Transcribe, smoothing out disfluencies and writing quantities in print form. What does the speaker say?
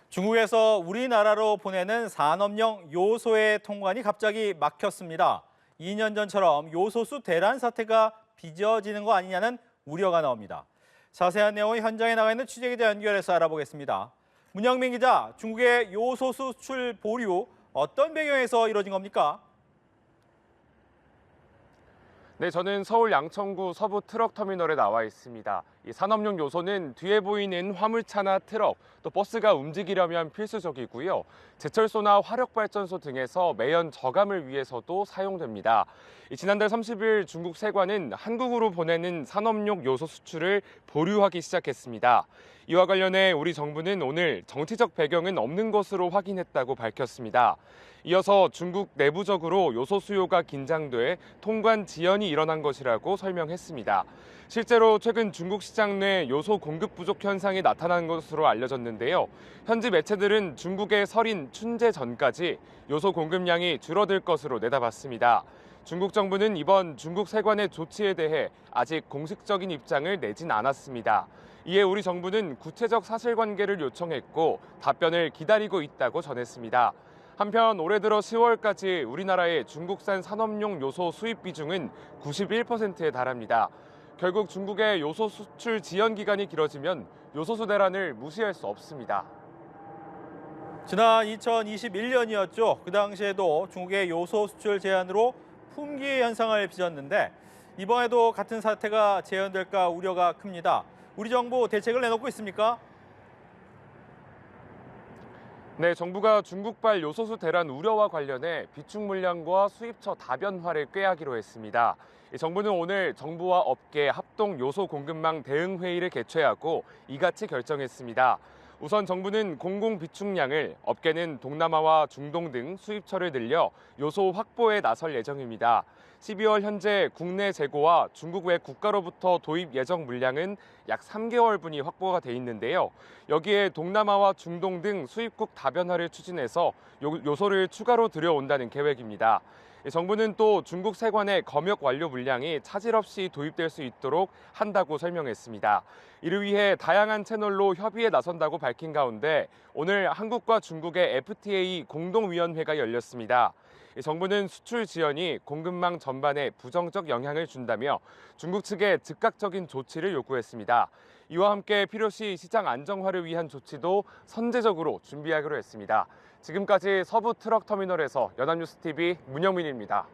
중국에서 우리나라로 보내는 산업용 요소의 통관이 갑자기 막혔습니다. 2년 전처럼 요소수 대란 사태가 빚어지는 거 아니냐는 우려가 나옵니다. 자세한 내용은 현장에 나가 있는 취재기자 연결해서 알아보겠습니다. 문영민 기자, 중국의 요소수 수출 보류 어떤 배경에서 이뤄진 겁니까? 네, 저는 서울 양천구 서부 트럭터미널에 나와 있습니다. 이 산업용 요소는 뒤에 보이는 화물차나 트럭, 또 버스가 움직이려면 필수적이고요. 제철소나 화력발전소 등에서 매연 저감을 위해서도 사용됩니다. 지난달 30일 중국 세관은 한국으로 보내는 산업용 요소 수출을 보류하기 시작했습니다. 이와 관련해 우리 정부는 오늘 정치적 배경은 없는 것으로 확인했다고 밝혔습니다. 이어서 중국 내부적으로 요소 수요가 긴장돼 통관 지연이 일어난 것이라고 설명했습니다. 실제로 최근 중국 시장 내 요소 공급 부족 현상이 나타난 것으로 알려졌는데요. 현지 매체들은 중국의 설인 춘제 전까지 요소 공급량이 줄어들 것으로 내다봤습니다. 중국 정부는 이번 중국 세관의 조치에 대해 아직 공식적인 입장을 내진 않았습니다. 이에 우리 정부는 구체적 사실관계를 요청했고 답변을 기다리고 있다고 전했습니다. 한편 올해 들어 10월까지 우리나라의 중국산 산업용 요소 수입 비중은 91%에 달합니다. 결국 중국의 요소 수출 지연 기간이 길어지면 요소수 대란을 무시할 수 없습니다. 지난 2021년이었죠. 그 당시에도 중국의 요소 수출 제한으로 품귀 현상을 빚었는데 이번에도 같은 사태가 재현될까 우려가 큽니다. 우리 정부 대책을 내놓고 있습니까? 네, 정부가 중국발 요소수 대란 우려와 관련해 비축 물량과 수입처 다변화를 꾀하기로 했습니다. 정부는 오늘 정부와 업계 합동 요소 공급망 대응 회의를 개최하고 이같이 결정했습니다. 우선 정부는 공공 비축량을, 업계는 동남아와 중동 등 수입처를 늘려 요소 확보에 나설 예정입니다. 12월 현재 국내 재고와 중국 외 국가로부터 도입 예정 물량은 약 3개월분이 확보가 돼 있는데요. 여기에 동남아와 중동 등 수입국 다변화를 추진해서 요소를 추가로 들여온다는 계획입니다. 정부는 또 중국 세관의 검역 완료 물량이 차질 없이 도입될 수 있도록 한다고 설명했습니다. 이를 위해 다양한 채널로 협의에 나선다고 밝힌 가운데 오늘 한국과 중국의 FTA 공동위원회가 열렸습니다. 정부는 수출 지연이 공급망 전반에 부정적 영향을 준다며 중국 측에 즉각적인 조치를 요구했습니다. 이와 함께 필요시 시장 안정화를 위한 조치도 선제적으로 준비하기로 했습니다. 지금까지 서부 트럭터미널에서 연합뉴스TV 문영민입니다.